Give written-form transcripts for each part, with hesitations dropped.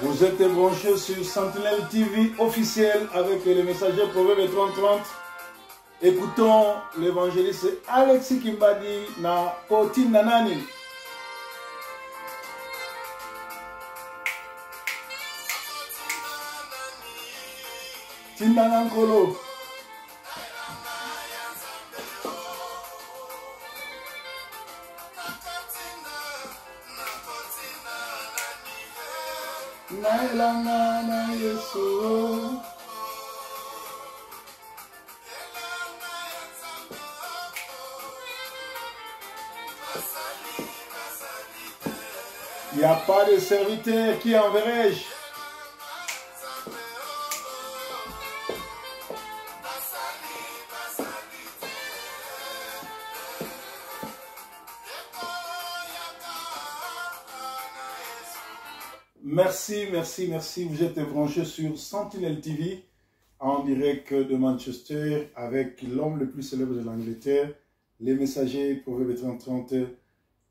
Vous êtes branchés sur Sentinelle TV officiel avec le messager Proverbe 30-30. Écoutons l'évangéliste Alexis Kimbadi na Koti Nanani. Tindanankolo. Nailanga na Yesu. Il n'y a pas de serviteur qui enverrai-je. Merci. Vous êtes branchés sur Sentinelle TV en direct de Manchester avec l'homme le plus célèbre de l'Angleterre, les messagers Proverbe 30-30,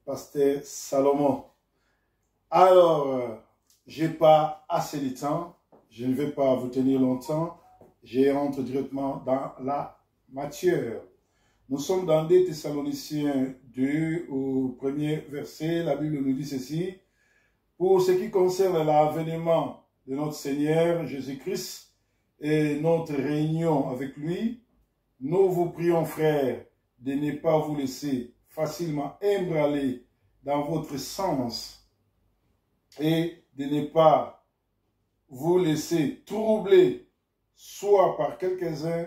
Pasteur Salomon. Alors, j'ai pas assez de temps, je ne vais pas vous tenir longtemps, je rentre directement dans la matière. Nous sommes dans 2 Thessaloniciens 2 au premier verset, la Bible nous dit ceci. Pour ce qui concerne l'avènement de notre Seigneur Jésus-Christ et notre réunion avec lui, nous vous prions, frères, de ne pas vous laisser facilement ébranler dans votre sens et de ne pas vous laisser troubler soit par quelques-uns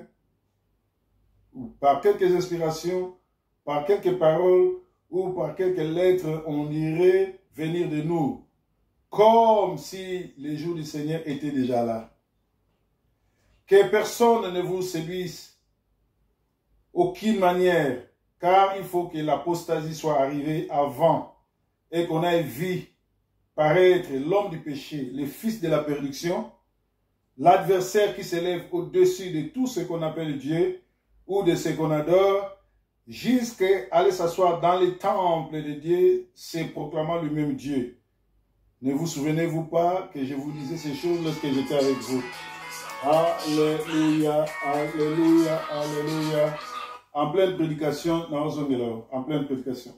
ou par quelques inspirations, par quelques paroles ou par quelques lettres, on irait venir de nous. Comme si les jours du Seigneur étaient déjà là. Que personne ne vous séduise, aucune manière, car il faut que l'apostasie soit arrivée avant et qu'on ait vu paraître l'homme du péché, le fils de la perdition, l'adversaire qui s'élève au-dessus de tout ce qu'on appelle Dieu ou de ce qu'on adore, jusqu'à aller s'asseoir dans les temples de Dieu, se proclamant lui-même Dieu. Ne vous souvenez-vous pas que je vous disais ces choses lorsque j'étais avec vous? Alléluia, alléluia, alléluia. En pleine prédication, en pleine prédication.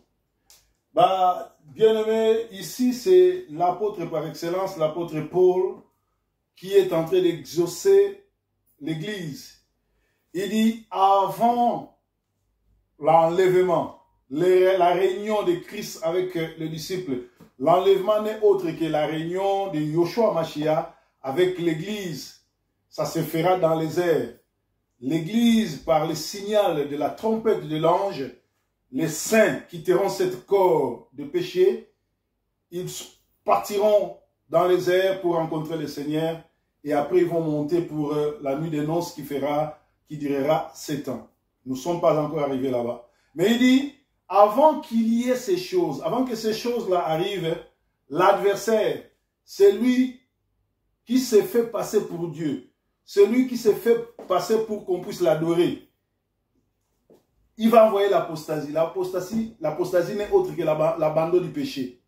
Bien aimé, ici c'est l'apôtre par excellence, l'apôtre Paul, qui est en train d'exaucer l'église. Il dit, avant l'enlèvement, la réunion de Christ avec les disciples, l'enlèvement n'est autre que la réunion de Yoshua Mashiach avec l'église. Ça se fera dans les airs. L'église, par le signal de la trompette de l'ange, les saints quitteront cette corps de péché. Ils partiront dans les airs pour rencontrer le Seigneur. Et après, ils vont monter pour la nuit des noces qui durera 7 ans. Nous ne sommes pas encore arrivés là-bas. Mais il dit, avant qu'il y ait ces choses, avant que ces choses-là arrivent, l'adversaire, c'est lui qui s'est fait passer pour Dieu. C'est lui qui s'est fait passer pour qu'on puisse l'adorer. Il va envoyer l'apostasie. L'apostasie n'est autre que l'abandon du péché.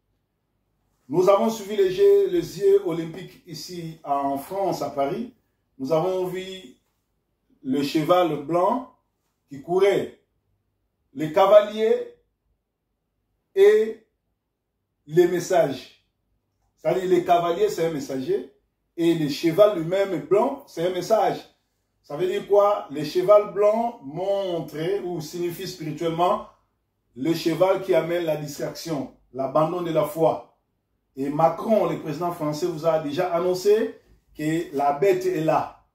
Nous avons suivi les Jeux olympiques ici en France, à Paris. Nous avons vu le cheval blanc qui courait, les cavaliers et les messages. C'est-à-dire les cavaliers, c'est un messager, et le cheval lui-même blanc, c'est un message. Ça veut dire quoi? Le cheval blanc montre ou signifie spirituellement le cheval qui amène la distraction, l'abandon de la foi. Et Macron, le président français, vous a déjà annoncé que la bête est là.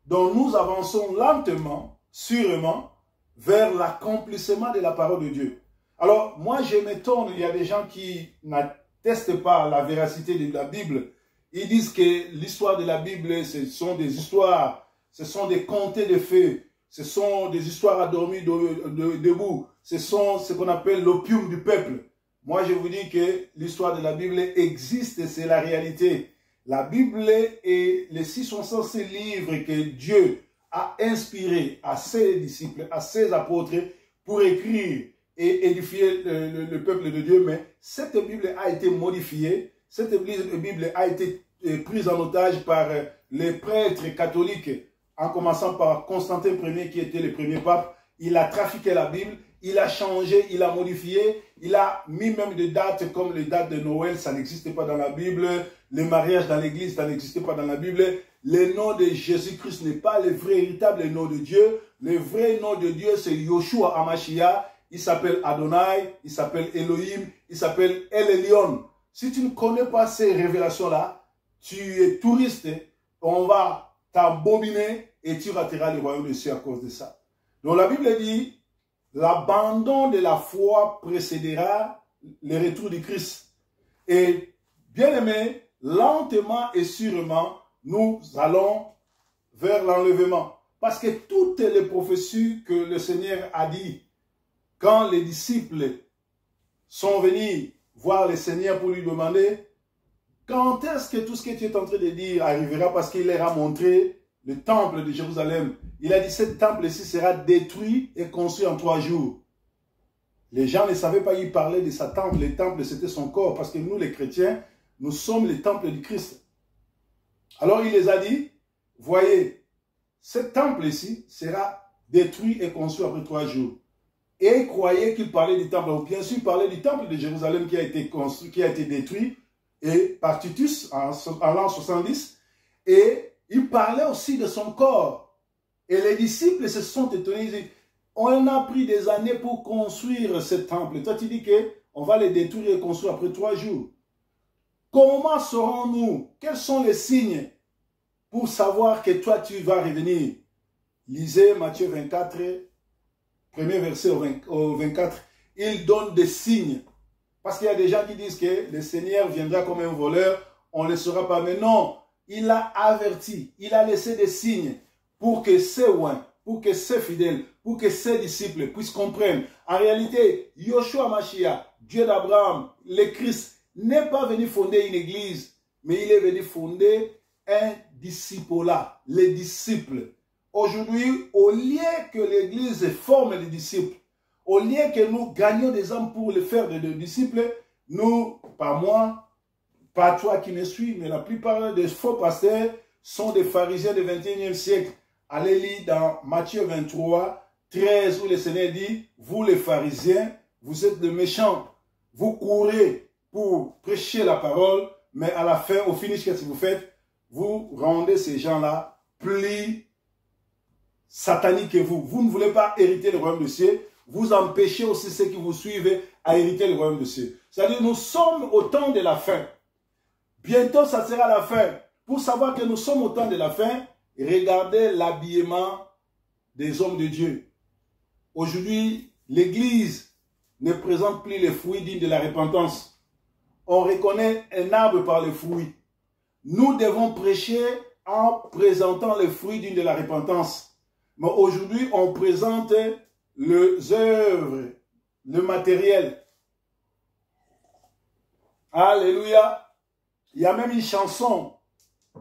Donc nous avançons lentement, sûrement, vers l'accomplissement de la parole de Dieu. Alors, moi, je m'étonne, il y a des gens qui n'attestent pas la véracité de la Bible. Ils disent que l'histoire de la Bible, ce sont des histoires, ce sont des contes de fées, ce sont des histoires à dormir debout, ce sont ce qu'on appelle l'opium du peuple. Moi, je vous dis que l'histoire de la Bible existe et c'est la réalité. La Bible est les 600 livres que Dieu a inspiré à ses disciples, à ses apôtres pour écrire et édifier le peuple de Dieu. Mais cette Bible a été modifiée, cette Bible a été prise en otage par les prêtres catholiques, en commençant par Constantin Ier qui était le premier pape. Il a trafiqué la Bible, il a changé, il a modifié, il a mis même des dates comme les dates de Noël, ça n'existait pas dans la Bible, les mariages dans l'église, ça n'existait pas dans la Bible. Le nom de Jésus-Christ n'est pas le véritable nom de Dieu. Le vrai nom de Dieu, c'est Yoshua Hamashiach. Il s'appelle Adonai, il s'appelle Elohim, il s'appelle El Elyon. Si tu ne connais pas ces révélations-là, tu es touriste, on va t'abominer et tu rateras le royaume des cieux à cause de ça. Donc la Bible dit, l'abandon de la foi précédera le retour du Christ. Et bien aimé, lentement et sûrement, nous allons vers l'enlèvement. Parce que toutes les prophéties que le Seigneur a dit, quand les disciples sont venus voir le Seigneur pour lui demander quand est-ce que tout ce que tu es en train de dire arrivera, parce qu'il leur a montré le temple de Jérusalem. Il a dit, ce temple-ci sera détruit et construit en 3 jours. Les gens ne savaient pas, il parlait de sa temple. Le temple, c'était son corps, parce que nous, les chrétiens, nous sommes le temple du Christ. Alors, il les a dit, voyez, ce temple-ci sera détruit et construit après 3 jours. Et croyez qu'il parlait du temple. Bien sûr, il parlait du temple de Jérusalem qui a été construit, qui a été détruit et par Titus en l'an 70. Et il parlait aussi de son corps. Et les disciples se sont étonnés. Ils disent, on a pris des années pour construire ce temple. Toi, tu dis qu'on va le détruire et construire après 3 jours. Comment saurons-nous? Quels sont les signes pour savoir que toi, tu vas revenir? Lisez Matthieu 24, premier verset au 24. Il donne des signes. Parce qu'il y a des gens qui disent que le Seigneur viendra comme un voleur, on ne le saura pas. Mais non, il a averti, il a laissé des signes pour que ses oins, pour que ses fidèles, pour que ses disciples puissent comprendre. En réalité, Yoshua Mashiach, Dieu d'Abraham, le Christ, n'est pas venu fonder une église, mais il est venu fonder un disciple-là, les disciples. Aujourd'hui, au lieu que l'église forme des disciples, au lieu que nous gagnions des hommes pour le faire des disciples, nous, pas moi, pas toi qui me suis, mais la plupart des faux pasteurs sont des pharisiens du 21e siècle. Allez lire dans Matthieu 23, 13, où le Seigneur dit, vous les pharisiens, vous êtes des méchants, vous courez pour prêcher la parole, mais à la fin, au finish, qu'est-ce que vous faites? Vous rendez ces gens-là plus sataniques que vous. Vous ne voulez pas hériter le royaume de cieux. Vous empêchez aussi ceux qui vous suivent à hériter le royaume de cieux. C'est-à-dire, nous sommes au temps de la fin. Bientôt, ça sera la fin. Pour savoir que nous sommes au temps de la fin, regardez l'habillement des hommes de Dieu. Aujourd'hui, l'Église ne présente plus les fruits dignes de la repentance. On reconnaît un arbre par les fruits. Nous devons prêcher en présentant les fruits dignes de la repentance. Mais aujourd'hui, on présente les œuvres, le matériel. Alléluia. Il y a même une chanson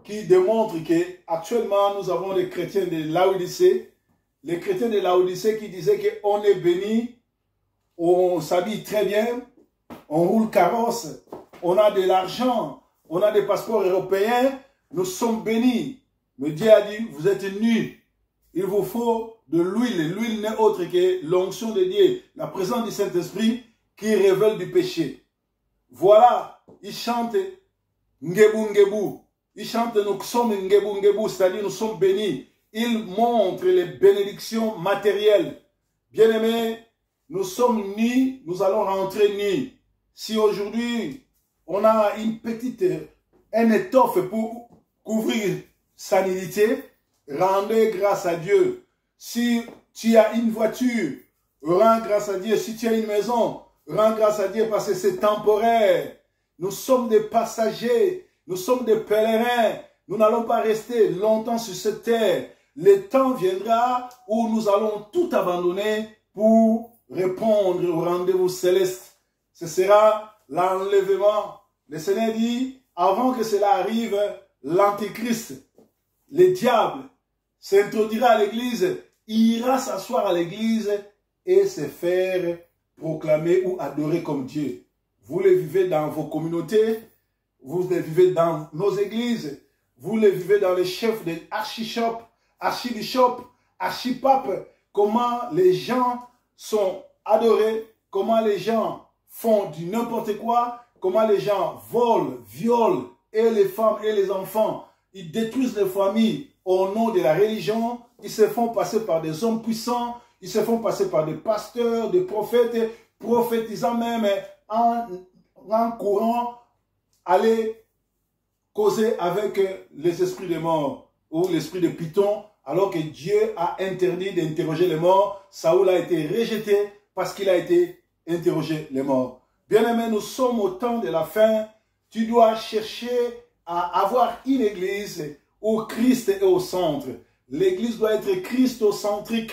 qui démontre qu'actuellement, nous avons les chrétiens de Laodicée. Les chrétiens de Laodicée qui disaient qu'on est béni, on s'habille très bien, on roule carrosse, on a de l'argent, on a des passeports européens, nous sommes bénis. Mais Dieu a dit, vous êtes nus. Il vous faut de l'huile. L'huile n'est autre que l'onction de Dieu, la présence du Saint-Esprit qui révèle du péché. Voilà, ils chantent Ngebu Ngebu. Ils chantent nous sommes Ngebu Ngebu, c'est-à-dire nous sommes bénis. Ils montrent les bénédictions matérielles. Bien-aimés, nous sommes nus, nous allons rentrer nus. Si aujourd'hui, on a une petite étoffe pour couvrir sa nudité, rendez grâce à Dieu. Si tu as une voiture, rends grâce à Dieu. Si tu as une maison, rends grâce à Dieu parce que c'est temporaire. Nous sommes des passagers, nous sommes des pèlerins. Nous n'allons pas rester longtemps sur cette terre. Le temps viendra où nous allons tout abandonner pour répondre au rendez-vous céleste. Ce sera l'enlèvement. Le Seigneur dit, avant que cela arrive, l'Antéchrist, le diable, s'introduira à l'église, ira s'asseoir à l'église et se faire proclamer ou adorer comme Dieu. Vous le vivez dans vos communautés, vous les vivez dans nos églises, vous les vivez dans les chefs des archbishops, archipapes, comment les gens sont adorés, comment les gens font du n'importe quoi, comment les gens volent, violent, et les femmes et les enfants, ils détruisent les familles au nom de la religion, ils se font passer par des hommes puissants, ils se font passer par des pasteurs, des prophètes, prophétisant même en courant, aller causer avec les esprits des morts ou l'esprit de Python, alors que Dieu a interdit d'interroger les morts. Saoul a été rejeté parce qu'il a été interrogé les morts. Bien-aimés, nous sommes au temps de la fin. Tu dois chercher à avoir une église où Christ est au centre. L'église doit être christocentrique.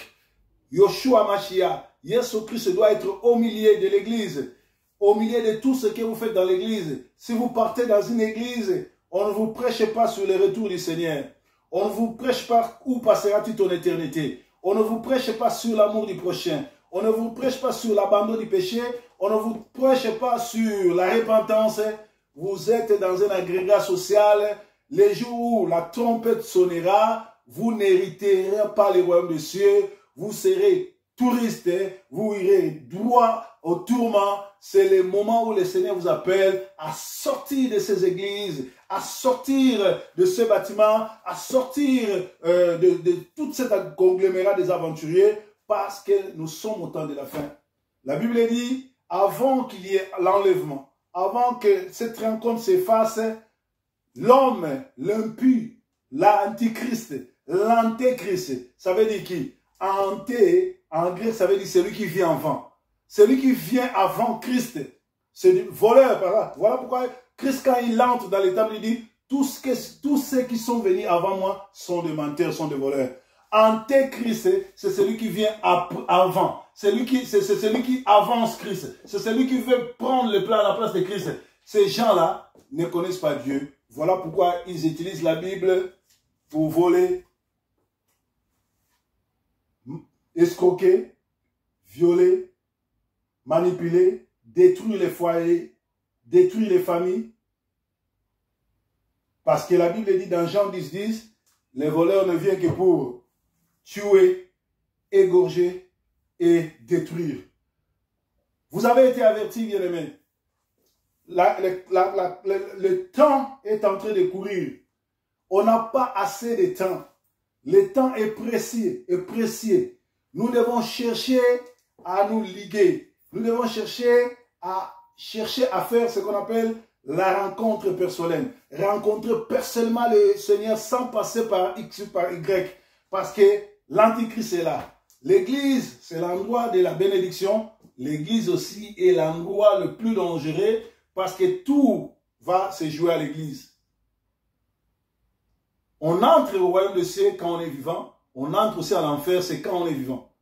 Yoshua Mashiach, Jésus-Christ doit être au milieu de l'église, au milieu de tout ce que vous faites dans l'église. Si vous partez dans une église, on ne vous prêche pas sur le retour du Seigneur. On ne vous prêche pas où passera-t-il ton éternité. On ne vous prêche pas sur l'amour du prochain. On ne vous prêche pas sur l'abandon du péché. On ne vous prêche pas sur la repentance. Vous êtes dans un agrégat social. Les jours où la trompette sonnera, vous n'hériterez pas le royaume des cieux. Vous serez touristes, vous irez droit au tourment. C'est le moment où le Seigneur vous appelle à sortir de ces églises, à sortir de ce bâtiment, à sortir de toute cette conglomérat des aventuriers, parce que nous sommes au temps de la fin. La Bible dit, avant qu'il y ait l'enlèvement, avant que cette rencontre s'efface, l'homme, l'impie, l'antichrist, l'antéchrist, ça veut dire qui? Anté, en grec, ça veut dire celui qui vient avant. Celui qui vient avant Christ, c'est du voleur. Voilà pourquoi Christ, quand il entre dans les tables, il dit, tous ceux qui sont venus avant moi sont des menteurs, sont des voleurs. Antéchrist, c'est celui qui vient avant. C'est celui qui avance Christ. C'est celui qui veut prendre le plat à la place de Christ. Ces gens-là ne connaissent pas Dieu. Voilà pourquoi ils utilisent la Bible pour voler, escroquer, violer, manipuler, détruire les foyers, détruire les familles. Parce que la Bible dit dans Jean 10, les voleurs ne viennent que pour tuer, égorger et détruire. Vous avez été avertis, bien-aimés. Le temps est en train de courir. On n'a pas assez de temps. Le temps est précieux, Nous devons chercher à nous liguer. Nous devons chercher à faire ce qu'on appelle la rencontre personnelle. Rencontrer personnellement le Seigneur sans passer par X ou par Y. Parce que l'Antichrist est là. L'église, c'est l'endroit de la bénédiction. L'église aussi est l'endroit le plus dangereux parce que tout va se jouer à l'église. On entre au royaume de Dieu quand on est vivant. On entre aussi à l'enfer, c'est quand on est vivant.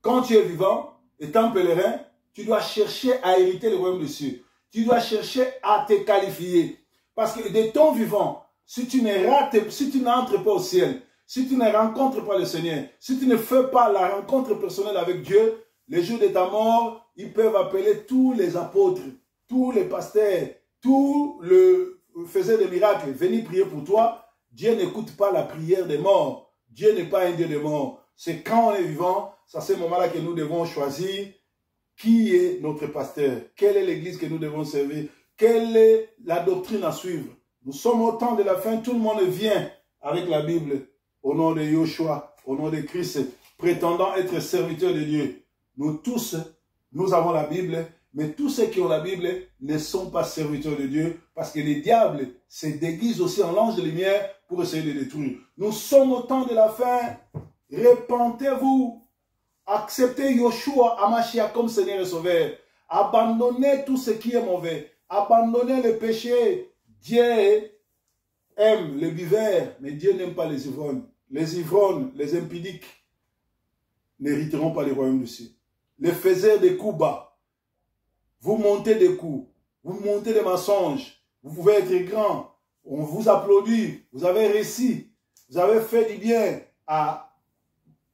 Quand tu es vivant, étant pèlerin, tu dois chercher à hériter le royaume de Dieu. Tu dois chercher à te qualifier. Parce que de ton vivant, si tu n'entres pas au ciel, si tu ne rencontres pas le Seigneur, si tu ne fais pas la rencontre personnelle avec Dieu, les jours de ta mort, ils peuvent appeler tous les apôtres, tous les pasteurs, tous les faiseurs de miracles, venir prier pour toi. Dieu n'écoute pas la prière des morts. Dieu n'est pas un Dieu des morts. C'est quand on est vivant, c'est à ce moment-là que nous devons choisir qui est notre pasteur, quelle est l'église que nous devons servir, quelle est la doctrine à suivre. Nous sommes au temps de la fin, tout le monde vient avec la Bible, au nom de Yoshua, au nom de Christ, prétendant être serviteurs de Dieu. Nous tous, nous avons la Bible, mais tous ceux qui ont la Bible ne sont pas serviteurs de Dieu, parce que les diables se déguisent aussi en l'ange de lumière pour essayer de détruire. Nous sommes au temps de la fin. Repentez-vous. Acceptez Yoshua Hamashiach comme Seigneur et Sauveur. Abandonnez tout ce qui est mauvais. Abandonnez le péché. Dieu aime les buveurs, mais Dieu n'aime pas les ivrognes. Les ivrognes, les impudiques, n'hériteront pas le royaume du ciel. Les faiseurs des coups bas. Vous montez des coups. Vous montez des mensonges. Vous pouvez être grand. On vous applaudit. Vous avez réussi. Vous avez fait du bien à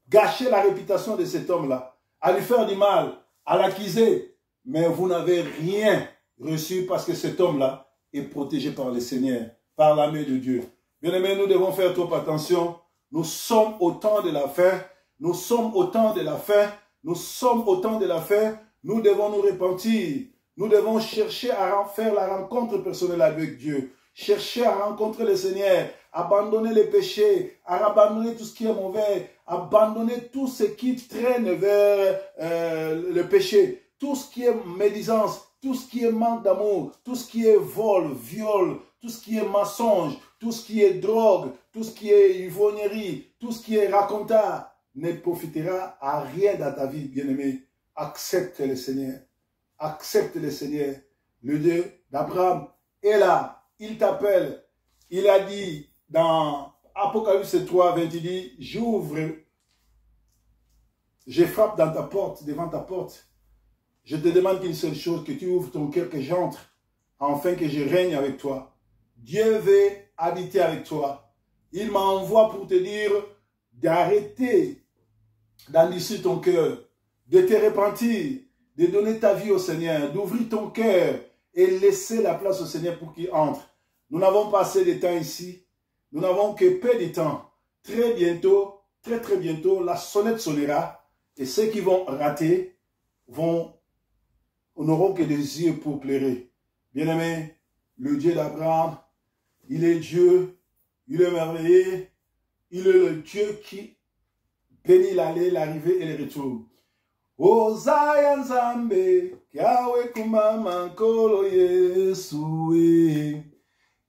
gâcher la réputation de cet homme-là, à lui faire du mal, à l'accuser. Mais vous n'avez rien reçu parce que cet homme-là et protégé par le Seigneur, par la main de Dieu. Bien-aimés, nous devons faire trop attention. Nous sommes au temps de la fin. Nous sommes au temps de la fin. Nous sommes au temps de la fin. Nous devons nous repentir. Nous devons chercher à faire la rencontre personnelle avec Dieu. Chercher à rencontrer le Seigneur. Abandonner les péchés. Abandonner tout ce qui est mauvais. Abandonner tout ce qui traîne vers le péché. Tout ce qui est médisance. Tout ce qui est manque d'amour. Tout ce qui est vol, viol. Tout ce qui est mensonge. Tout ce qui est drogue. Tout ce qui est ivrognerie. Tout ce qui est racontat. Ne profitera à rien dans ta vie, bien-aimé. Accepte le Seigneur. Accepte le Seigneur. Le Dieu d'Abraham est là. Il t'appelle. Il a dit dans Apocalypse 3, 20, il dit, j'ouvre, je frappe dans ta porte, devant ta porte. Je te demande qu'une seule chose, que tu ouvres ton cœur, que j'entre, afin que je règne avec toi. Dieu veut habiter avec toi. Il m'envoie pour te dire d'arrêter d'endurcir ton cœur, de te repentir, de donner ta vie au Seigneur, d'ouvrir ton cœur et laisser la place au Seigneur pour qu'il entre. Nous n'avons pas assez de temps ici. Nous n'avons que peu de temps. Très bientôt, très bientôt, la sonnette sonnera et ceux qui vont rater n'auront que des yeux pour pleurer. Bien-aimé, le Dieu d'Abraham, il est Dieu, il est merveilleux, il est le Dieu qui bénit l'aller, l'arrivée et le retour. Ozaya Nzambe, Kawe kumama nkolo Yesu.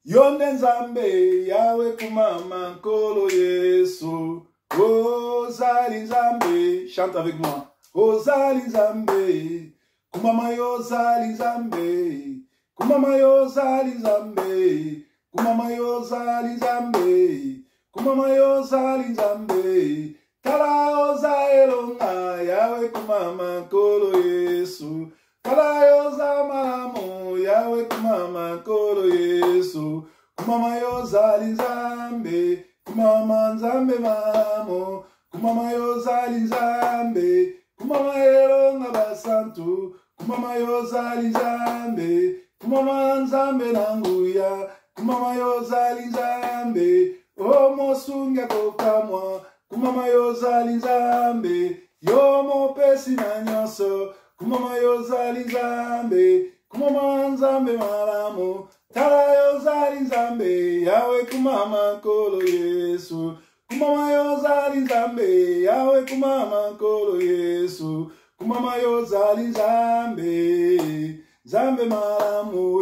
Yonde Nzambe, Yawe kumama nkolo Yesu. Ozali Nzambe, chante avec moi. Ozali Nzambe, kumama yozali Nzambe. Kumama yozali Nzambe. Kumama yozali Nzambe. Kumama yozali Nzambe. Kala oza elonga yawe kumama nkolo Yesu. Kala yoza malamu yawe kumama nkolo Yesu. Kumama yozali Nzambe. Kumama Nzambe malamu. Kumama yozali Nzambe. Kumama elonga basantu. Kumama yozali Nzambe. Kumama Nzambe nanguya. Kumama yozali Nzambe. Omo sunga kokamwa. Kumama yozali Nzambe, yomo pesi na nyonso. Kumama yozali Nzambe, kumama Nzambe malamu. Tala yozali Nzambe, yawe kumama nkolo Yesu. Kumama yozali Nzambe, yawe kumama nkolo Yesu. Kumama yozali Nzambe, Nzambe malamu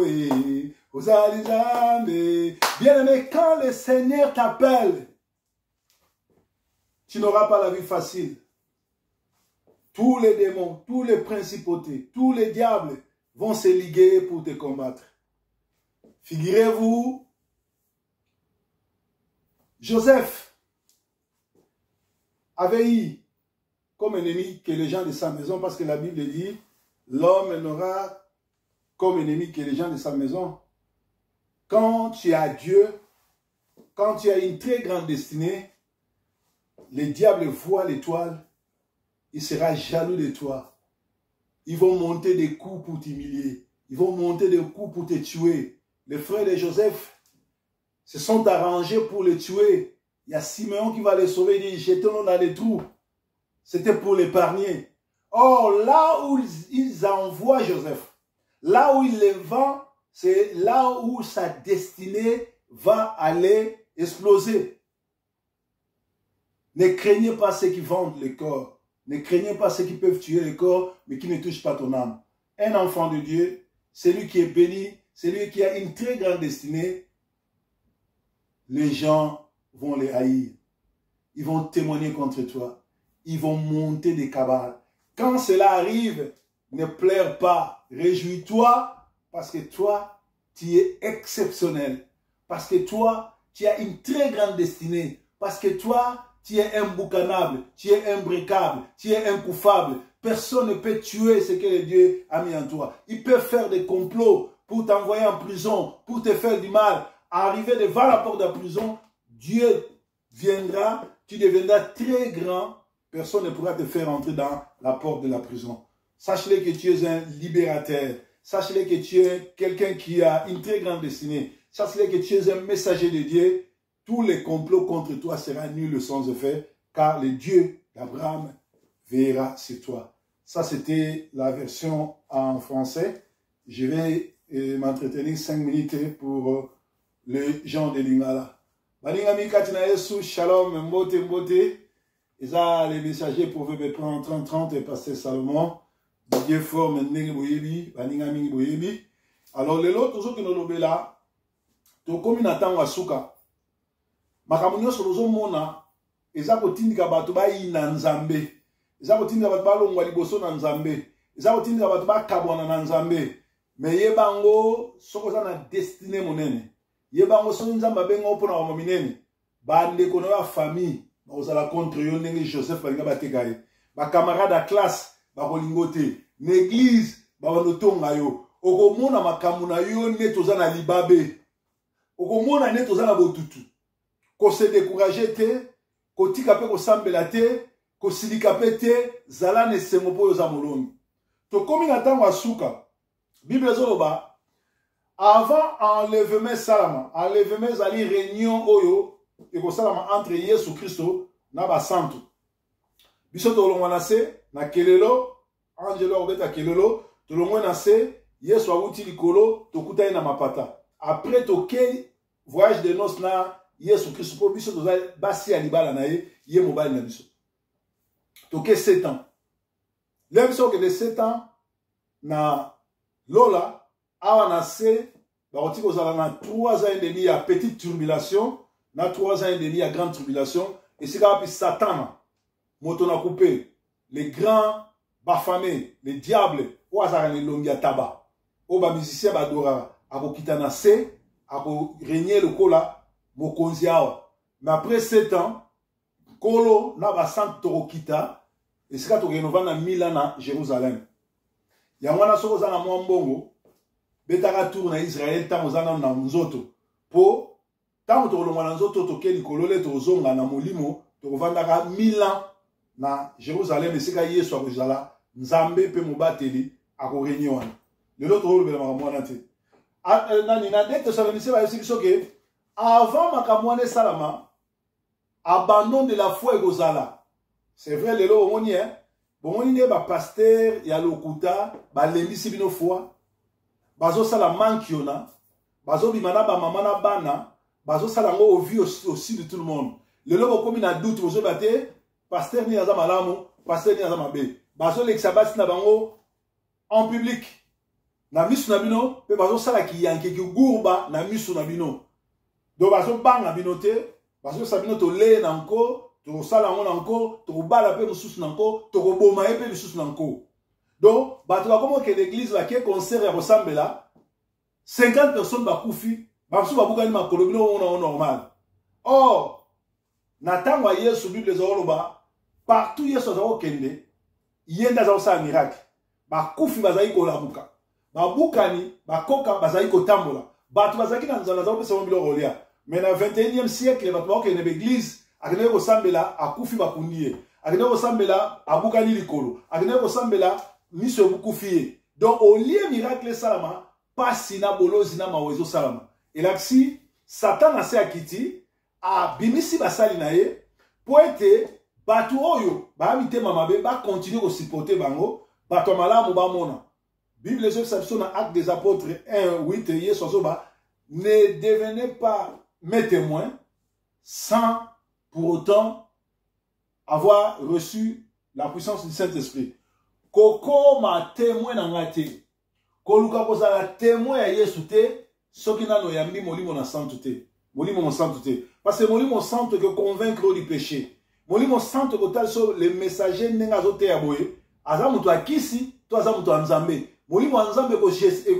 ozali Nzambe. Bien-aimé, quand le Seigneur t'appelle, tu n'auras pas la vie facile. Tous les démons, tous les principautés, tous les diables vont se liguer pour te combattre. Figurez-vous, Joseph avait eu comme ennemi que les gens de sa maison, parce que la Bible dit, l'homme n'aura comme ennemi que les gens de sa maison. Quand tu as Dieu, quand tu as une très grande destinée, les diables voient l'étoile, il sera jaloux de toi. Ils vont monter des coups pour t'humilier. Ils vont monter des coups pour te tuer. Les frères de Joseph se sont arrangés pour le tuer. Il y a Simeon qui va les sauver. Il dit, jetons-le dans les trous. C'était pour l'épargner. Or, là où ils envoient Joseph, là où ils le vendent, c'est là où sa destinée va aller exploser. Ne craignez pas ceux qui vendent le corps. Ne craignez pas ceux qui peuvent tuer le corps, mais qui ne touchent pas ton âme. Un enfant de Dieu, celui qui est béni, celui qui a une très grande destinée, les gens vont les haïr. Ils vont témoigner contre toi. Ils vont monter des cabales. Quand cela arrive, ne pleure pas. Réjouis-toi parce que toi, tu es exceptionnel. Parce que toi, tu as une très grande destinée. Parce que toi, tu es imboucanable, tu es imbricable, tu es incoufable. Personne ne peut tuer ce que le Dieu a mis en toi. Il peut faire des complots pour t'envoyer en prison, pour te faire du mal. Arriver devant la porte de la prison, Dieu viendra, tu deviendras très grand. Personne ne pourra te faire entrer dans la porte de la prison. Sache-le que tu es un libérateur. sache-le que tu es quelqu'un qui a une très grande destinée. Sache-le que tu es un messager de Dieu. Tous les complots contre toi seront nuls sans effet, car le Dieu d'Abraham veillera sur toi. Ça, c'était la version en français. Je vais m'entretenir 5 minutes pour les gens de Lingala. Balingami Katina Yesu, Shalom, Mbote, Mbote. Ils ont les messagers pour me prendre 30-30 et passer Salomon. Dieu fort, Mendenge Boyebi, Balingami Boyebi. Alors, les autres, toujours que nous l'obéissons là, tu comme Nathan Wasuka. Makamunyo Solozo Mona, ils ont kotindika bato ba ina Nzambe. Ils ont kotindika bato ba longwa liboso na Nzambe. Ils ont kotindika bato ba kabwana na Nzambe. Mais yebango soko za na destinée monene. Yebango so Nzamba bengo pona wa minene. Ba ndeko na ya famille, ba ozala contre yo ndenge Joseph balinga batekaye. Ba camarade à classe ba kolingote. L'église ba wanotonga yo. Okomona makambu na yo neto za na libabe. Okomona neto za na botutu. Ko se décourager te, ko tika pe ko sambela te, ko silika pe te, zala ne sengo po yo za molongi. To komi na tango asuka. Bible zoloba, avant enlèvement salama, enlèvement zali réunion oyo, et ko salama entre Yesu Christo na ba santo. Biso to longwa na se, na kelelo, angelo obeta kelelo, to longwa na se, Yesu awuti likolo, to kutai na mapata. Après to ke voyage de noces na Yesu Christo, po biso to zali basi alibala na ye mobile na biso. To ke 7 ans. Le biso ke de 7 ans, na Lola, awa na se, baroti ko zala na 3 ans et demi à petite tribulation, na 3 ans et demi à grande tribulation, et c'est quand Satan, moto na coupé, les grands bafamés, les diables, ou azara les longia taba, ou ba musicien ba dora, ako kita na se, ako régner le kola, mokonzi awa. Mais après 7 ans, kolo na ba sant toro kita, et c'est quand on renova na Milan na Jérusalem. Yangwana soko zana mwambongo, betaka tour na Israël, tango zana na nzoto. Po, tango tolongwa na nzoto toke likolole tozonga na molimo, tokovandaka 1000 ans na Jérusalem, esika Yesu akozala, Nzambe pe mobateli, akorenye wana. Lelo tolobela makamwana te. Nani na dete salamisi ba yesi soke, avant makamwana salama, abandon de la foi ekozala. C'est vrai lelo omoni hein. Bon, il y a des pasteurs, il y a l'okuta, il y a foi, bazo sala mankiona, bazo bimana ba mamana bana, bazo sala ngo au vu aussi de tout le monde. Le lobo comme il a doute, bazo bate, pasteur ni azama lamu, pasteur ni azama be. Bazo l'exabat na bango en public. Na misu na bino, pe bazo sala ki yanke ki gourba na misu na bino. Do bazo bang na binote, bazo sabino to le na nko. To sala on encore, to bala pe mususu nanko, to boma pe mususu nanko. Donc, bato ba comment que l'église la qui concert ressemble là, 50 personnes ba kufi, ba su ba bukani makolo bino on normal. Or, natangwa Yesu Bible zoloba, partout Yesu za okende, yenda za osa miracle. Ba kufi bazai ko labuka. Ba bukani, ba koka bazai ko tambola. Bato bazaki na nzala za opesa mbilo rolia. Mais na 21e siècle bato ba okende l'église akene ko sambela akufi bakundie akene ko sambela abukani likolo akene ko sambela miso bukufié. Donc au lieu miracle salama pasi na bolozi na mawezo salama et là si Satan a se akiti a bimisi basali na ye po ete batu oyo ba mite mamabe ba continuer ko supporter bango batu malamu ba mona. Bible les exceptions dans Actes des Apôtres 1:8 Yesu ba ne devenez pas mes témoins sans pour autant avoir reçu la puissance du Saint-Esprit. Koko ma témoin n'angate. Koluka kozala témoin ya Yesu te, soki nano yambi molimo na santo te. Molimo mo santo te. Parce que molimo santo que convaincre du péché. Molimo santo ko tal so le messager nenga zote ya boye. Aza mutu akisi, to aza mutu anzambe. Molimo anzambe ko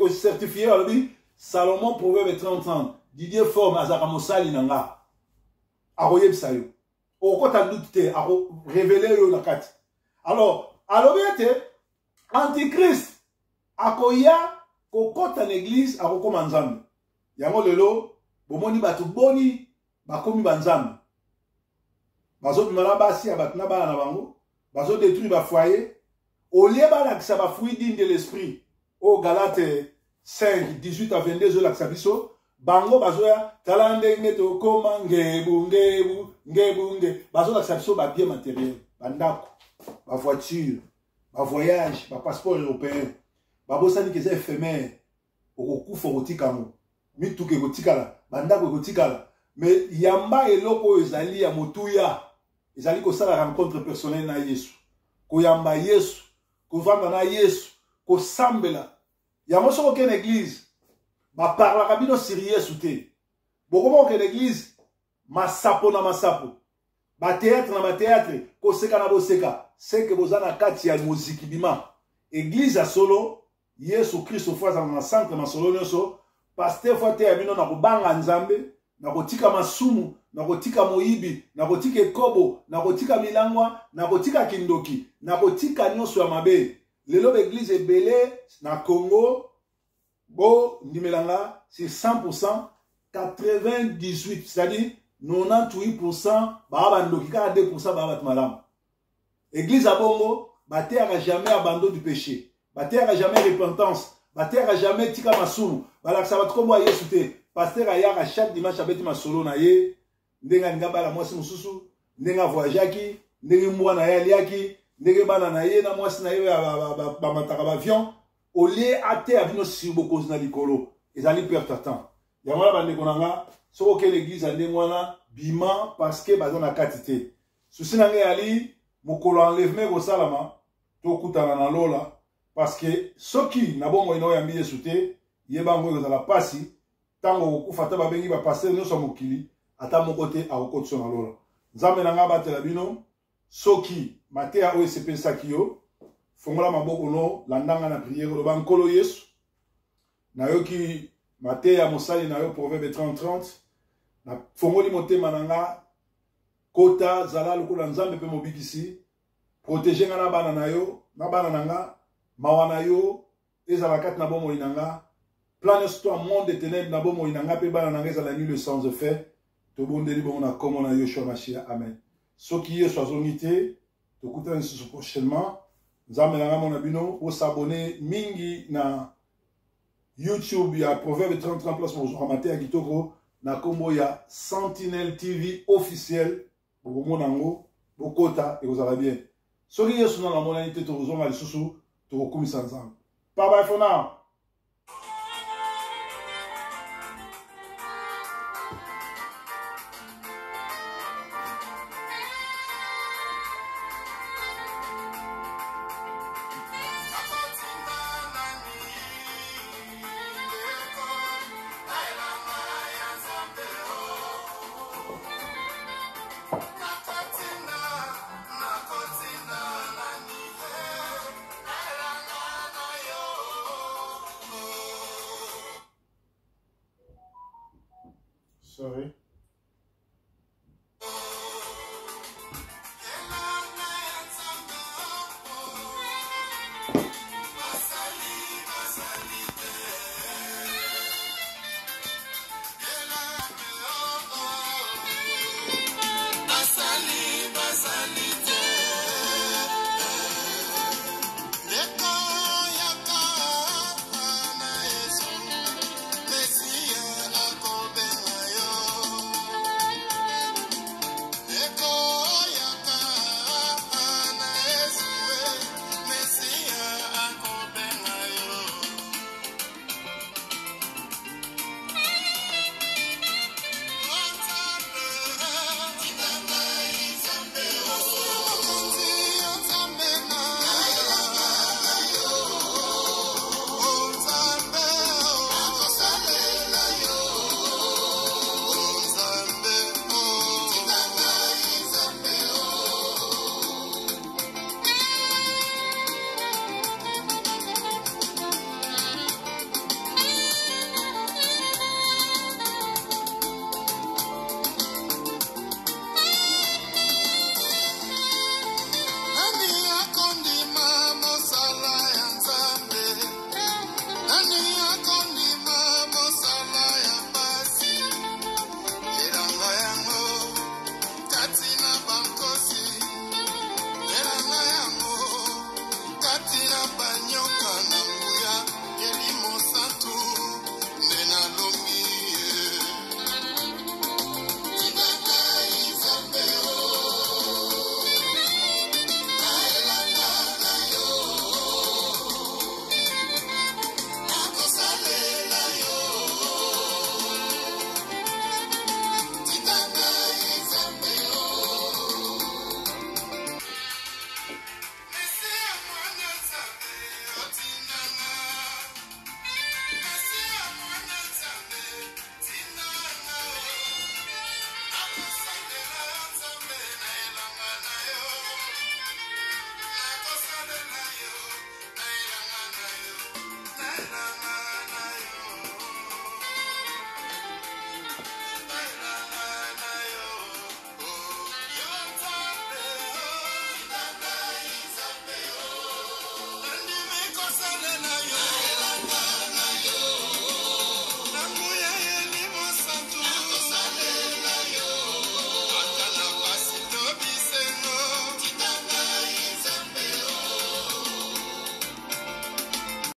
certifié alobi Salomon Proverbe 30 Didier forme azaka mosali nanga. Aroyeb sayo. Okota doute aro révéler yo nakati. Alors, alobiete antichrist akoya kokota l'église akokoma nzambe. Yango lelo bomoni batu boni bakomi banzambe. Bazo bimala basi abatna bana bango, bazo détruire ba foyer, au lieu ba lakisa ba fruit digne de l'esprit. au Galate 5, 18 à 22, lakisa biso, bango bazoya, talande ngeto koma ngebu, bazo lakisa biso ba bien matériel, bandako, ba voiture, ba voyage, ba passeport européen, ba bosani keza éphémère, okufa kotikamo, mituke kotikala, bandako kotikala, mais yamba eloko ezali ya motuya, ezali kosala rencontre personnelle na Yesu, koyamba Yesu, kovanda na Yesu, kosambela. Yango soko ke l'église, ba parla kabino sur Yesu te. Bokomo ke l'église, masapo na masapo, ba théâtre na ma théâtre, koseka na boseka, seke bozana kati ya muziki bima. Église a solo, Yesu Christ fois na centre na solo nyonso, pasteur fois te abino na kobanga nzambe, na kotika masumu, na kotika moyibi, na kotika ekobo, na kotika milangwa, na kotika kindoki, na kotika nyonso ya mabe. Lelo l'église ebele na Congo, bo ndimelanga, c'est 100%, 98, c'est-à-dire 98%, ba ndoki ka 2% ba bat malam. Église à Bongo, ba terre a jamais abandon du péché. Ba terre a jamais repentance. Ba terre a jamais tika masumu. Ba la sabat kombo Yesu te. Pasteur ayaka chaque dimanche abeti masolo na ye, ndenga ngamba la mwasi mususu, ndenga voyageaki, ndenga mwana ya liaki, ndenga bana na ye na mwasi na ye ba mataka ba avion, au lieu ate abino sibokozi na likolo, ezali perte temps. Yamala bande konanga, soko ke l'église ande mwana bima parce que baza na katité. Souci na nge ali mokolo enlèvement ko salama, to kutana na lola parce que soki na bongo ino yambi Yesu te, yeba ngo ezala pasi. Tango kufata babengi ba pasteur nyonso mokili ata moko te akokotisa na lola. Nzambe na nga batela bino soki mateya oyo esepesaki yo fongola maboko no landanga na prière loba nkolo Yesu nayoki mateya mosali na yo proverbe 30:30 na fongoli motema na nga kota zala lokola nzambe pe mobikisi protéger nga na bana na yo na bana na nga mawa na yo ezala kati na bomoi na nga. Plane-toi monde de ténèbres, n'abo mo inanga pe bana nangeza la nuit le sans effet. To bondeli bon na comme on a Yoshua Mashiach. Amen. Soki ye soit zonité, to kuta nsusu prochainement. Nzambe na mon abino o s'abonner mingi na YouTube ya Proverbe 30 place pour ramate ya kitoko na kombo ya Sentinelle TV officiel. Pour mon nango, bokota et vous allez bien. Soki ye suna la monanité to zonga lisusu to komisa nzambe. Bye bye for now.